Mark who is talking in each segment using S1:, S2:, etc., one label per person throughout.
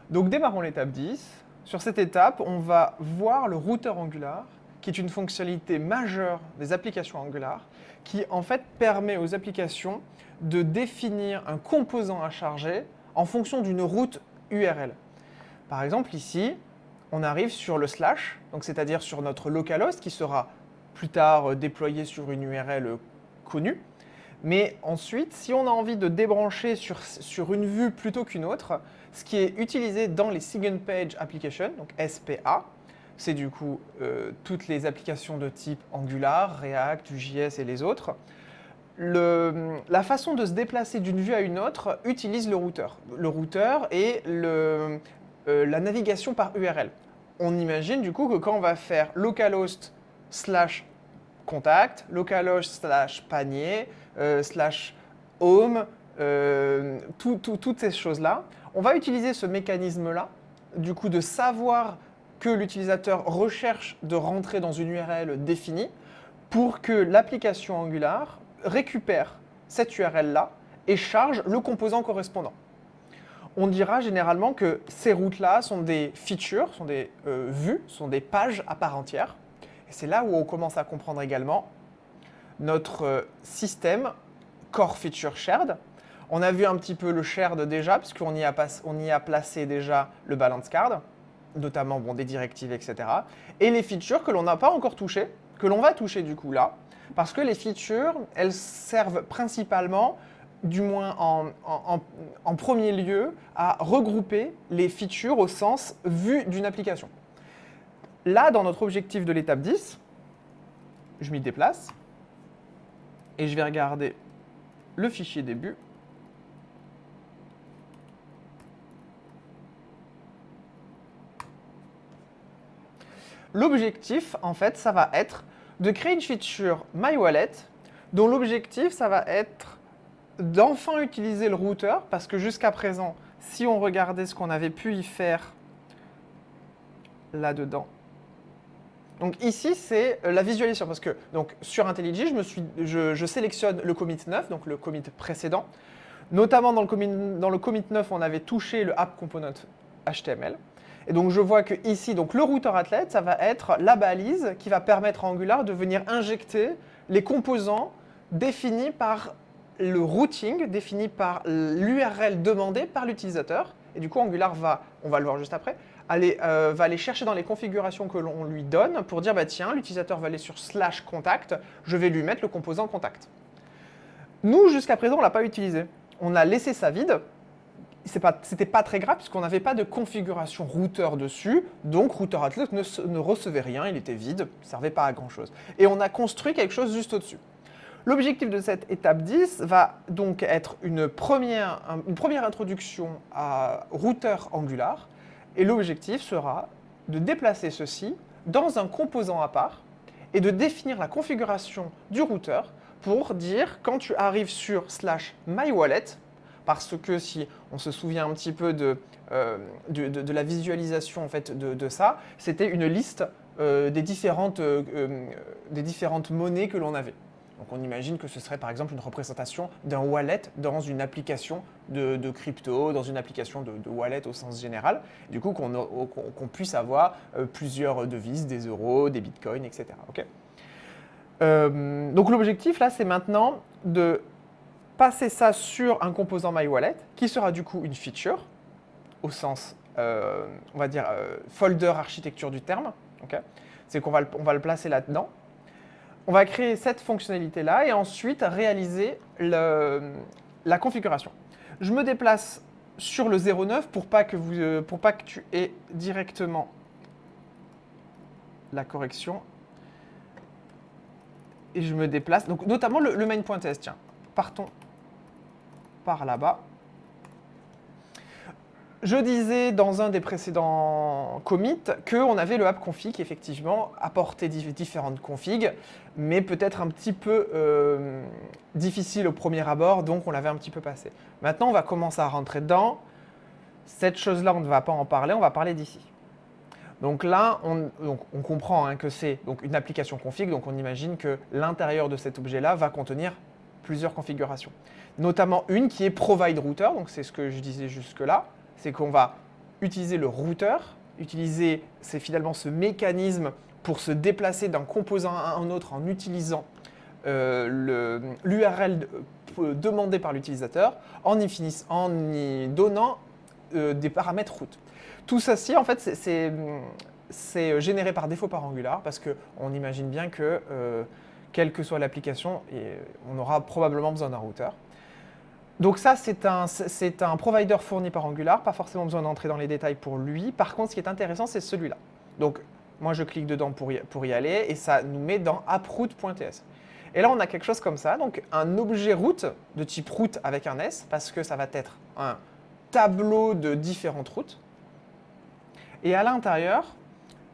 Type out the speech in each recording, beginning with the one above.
S1: Donc démarrons l'étape 10. Sur cette étape, on va voir le routeur Angular, qui est une fonctionnalité majeure des applications Angular, qui en fait permet aux applications de définir un composant à charger en fonction d'une route URL. Par exemple ici, on arrive sur le slash, donc c'est-à-dire sur notre localhost qui sera plus tard déployé sur une URL connue. Mais ensuite, si on a envie de débrancher sur une vue plutôt qu'une autre, ce qui est utilisé dans les Second Page Applications, donc SPA, c'est du coup toutes les applications de type Angular, React, Vue.js et les autres. La façon de se déplacer d'une vue à une autre utilise le routeur. Le routeur et la navigation par URL. On imagine du coup que quand on va faire localhost slash contact, localhost slash panier, slash home, toutes ces choses-là, on va utiliser ce mécanisme-là, du coup de savoir que l'utilisateur recherche de rentrer dans une URL définie pour que l'application Angular récupère cette URL-là et charge le composant correspondant. On dira généralement que ces routes-là sont des features, sont des vues, sont des pages à part entière. Et c'est là où on commence à comprendre également notre système Core Feature Shared. On a vu un petit peu le shared déjà, puisqu'on y a placé déjà le balance card, notamment des directives, etc. Et les features que l'on n'a pas encore touchées, que l'on va toucher du coup là, parce que les features, elles servent principalement, du moins en premier lieu, à regrouper les features au sens vue d'une application. Là, dans notre objectif de l'étape 10, je m'y déplace et je vais regarder le fichier début. L'objectif, en fait, ça va être de créer une feature MyWallet dont l'objectif, ça va être d'enfin utiliser le routeur parce que jusqu'à présent, si on regardait ce qu'on avait pu y faire là-dedans, donc ici, c'est la visualisation parce que donc, sur IntelliJ, je sélectionne le commit 9, donc le commit précédent. Notamment dans le commit 9, on avait touché le app component HTML. Et donc je vois que ici, donc le routeur athlète, ça va être la balise qui va permettre à Angular de venir injecter les composants définis par le routing, définis par l'URL demandée par l'utilisateur. Et du coup, Angular va, on va le voir juste après, va aller chercher dans les configurations que l'on lui donne pour dire, bah, tiens, l'utilisateur va aller sur slash contact, je vais lui mettre le composant contact. Nous, jusqu'à présent, on ne l'a pas utilisé. On a laissé ça vide. C'était pas très grave puisqu'on n'avait pas de configuration routeur dessus, donc routeur athlète ne recevait rien, il était vide, il ne servait pas à grand chose. Et on a construit quelque chose juste au-dessus. L'objectif de cette étape 10 va donc être une première introduction à routeur Angular, et l'objectif sera de déplacer ceci dans un composant à part et de définir la configuration du routeur pour dire quand tu arrives sur slash MyWallet, parce que si on se souvient un petit peu de la visualisation en fait, de ça, c'était une liste des différentes monnaies que l'on avait. Donc on imagine que ce serait par exemple une représentation d'un wallet dans une application de crypto, dans une application de wallet au sens général. Du coup, qu'on puisse avoir plusieurs devises, des euros, des bitcoins, etc. Okay, donc l'objectif là, c'est maintenant de passer ça sur un composant MyWallet qui sera du coup une feature au sens, on va dire, folder architecture du terme. Okay, c'est qu'on va le placer là-dedans. On va créer cette fonctionnalité-là et ensuite réaliser la configuration. Je me déplace sur le 09 pour pas que tu aies directement la correction. Et je me déplace, donc notamment le main.ts. Tiens, partons par là-bas. Je disais dans un des précédents commits qu'on avait le app config qui effectivement apportait différentes configs, mais peut-être un petit peu difficile au premier abord, donc on l'avait un petit peu passé. Maintenant, on va commencer à rentrer dedans. Cette chose-là, on ne va pas en parler, on va parler d'ici. Donc là, on comprend que c'est une application config, donc on imagine que l'intérieur de cet objet-là va contenir plusieurs configurations. Notamment une qui est provide router, donc c'est ce que je disais jusque-là, c'est qu'on va utiliser le routeur, c'est finalement ce mécanisme pour se déplacer d'un composant à un autre en utilisant l'URL demandé par l'utilisateur, en y donnant des paramètres route. Tout ceci, en fait, c'est généré par défaut par Angular, parce qu'on imagine bien que, quelle que soit l'application, on aura probablement besoin d'un routeur. Donc ça, c'est un provider fourni par Angular, pas forcément besoin d'entrer dans les détails pour lui. Par contre, ce qui est intéressant, c'est celui-là. Donc, moi, je clique dedans pour y aller, et ça nous met dans approute.ts. Et là, on a quelque chose comme ça, donc un objet route, de type route avec un S, parce que ça va être un tableau de différentes routes. Et à l'intérieur,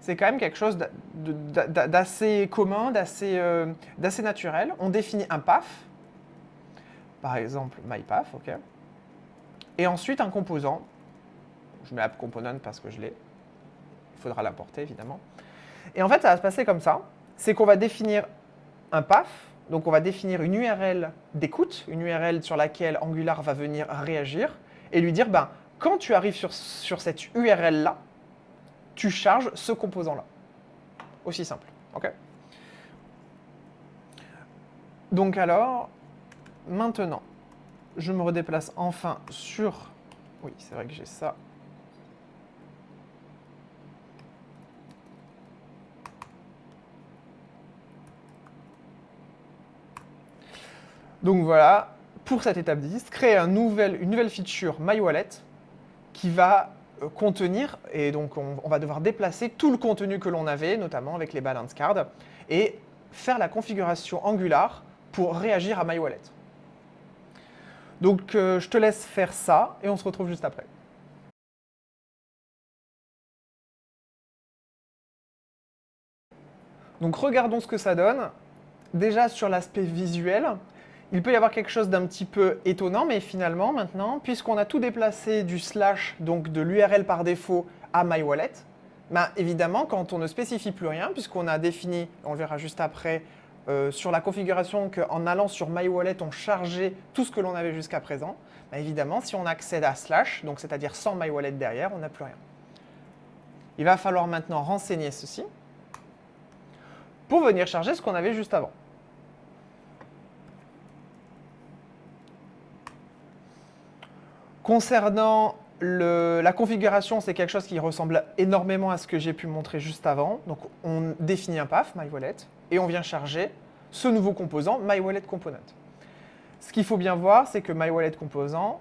S1: c'est quand même quelque chose d'assez commun, d'assez naturel. On définit un path, par exemple myPath, ok. Et ensuite un composant. Je mets app component parce que je l'ai. Il faudra l'importer évidemment. Et en fait, ça va se passer comme ça. C'est qu'on va définir un path. Donc on va définir une URL d'écoute, une URL sur laquelle Angular va venir réagir et lui dire, ben, quand tu arrives sur cette URL-là, tu charges ce composant-là. Aussi simple. Ok. Donc alors, maintenant, je me redéplace enfin sur... Oui, c'est vrai que j'ai ça. Donc voilà, pour cette étape 10, créer une nouvelle feature MyWallet qui va contenir, et donc on va devoir déplacer tout le contenu que l'on avait, notamment avec les balance cards, et faire la configuration Angular pour réagir à MyWallet. Donc je te laisse faire ça, et on se retrouve juste après. Donc regardons ce que ça donne. Déjà sur l'aspect visuel, il peut y avoir quelque chose d'un petit peu étonnant, mais finalement, maintenant, puisqu'on a tout déplacé du slash, donc de l'URL par défaut, à MyWallet, ben, évidemment, quand on ne spécifie plus rien, puisqu'on a défini, on le verra juste après, sur la configuration qu'en allant sur MyWallet, on chargeait tout ce que l'on avait jusqu'à présent, ben, évidemment, si on accède à slash, donc c'est-à-dire sans MyWallet derrière, on n'a plus rien. Il va falloir maintenant renseigner ceci pour venir charger ce qu'on avait juste avant. Concernant la configuration, c'est quelque chose qui ressemble énormément à ce que j'ai pu montrer juste avant. Donc on définit un path, MyWallet, et on vient charger ce nouveau composant, MyWallet Component. Ce qu'il faut bien voir, c'est que MyWallet Component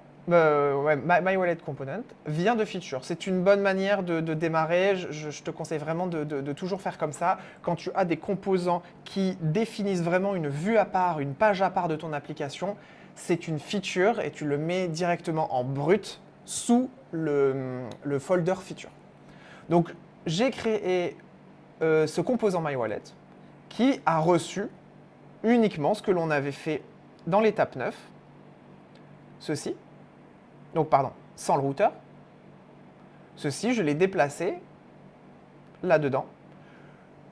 S1: vient de feature. C'est une bonne manière de démarrer. Je te conseille vraiment de toujours faire comme ça. Quand tu as des composants qui définissent vraiment une vue à part, une page à part de ton application, c'est une feature et tu le mets directement en brut sous le folder feature. Donc, j'ai créé ce composant MyWallet qui a reçu uniquement ce que l'on avait fait dans l'étape 9, ceci. Donc, pardon, sans le routeur. Ceci, je l'ai déplacé là-dedans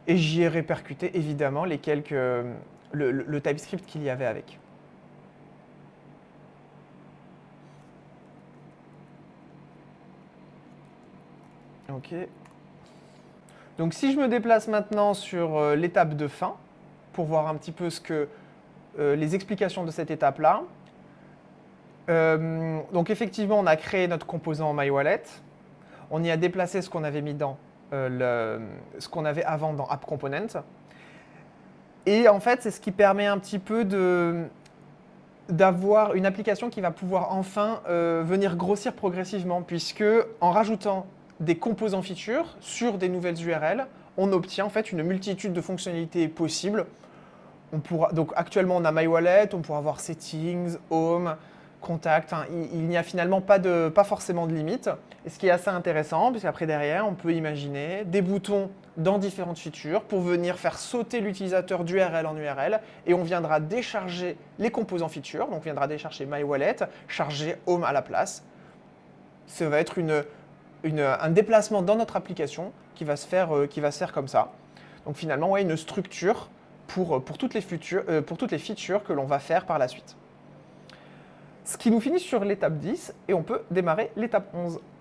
S1: et j'y ai répercuté évidemment le TypeScript qu'il y avait avec. Ok. Donc si je me déplace maintenant sur l'étape de fin, pour voir un petit peu les explications de cette étape-là. Donc effectivement, on a créé notre composant MyWallet. On y a déplacé ce qu'on avait mis dans ce qu'on avait avant dans App Component. Et en fait, c'est ce qui permet un petit peu d'avoir une application qui va pouvoir enfin venir grossir progressivement, puisque en rajoutant des composants features sur des nouvelles URL, on obtient en fait une multitude de fonctionnalités possibles. Donc actuellement, on a MyWallet, on pourra avoir Settings, Home, Contact. Hein, il n'y a finalement pas forcément de limite. Et ce qui est assez intéressant, puisqu'après derrière, on peut imaginer des boutons dans différentes features pour venir faire sauter l'utilisateur d'URL en URL et on viendra décharger les composants features. Donc on viendra décharger MyWallet, charger Home à la place. Ça va être un déplacement dans notre application qui va se faire comme ça. Donc finalement, ouais, une structure pour toutes les features que l'on va faire par la suite. Ce qui nous finit sur l'étape 10 et on peut démarrer l'étape 11.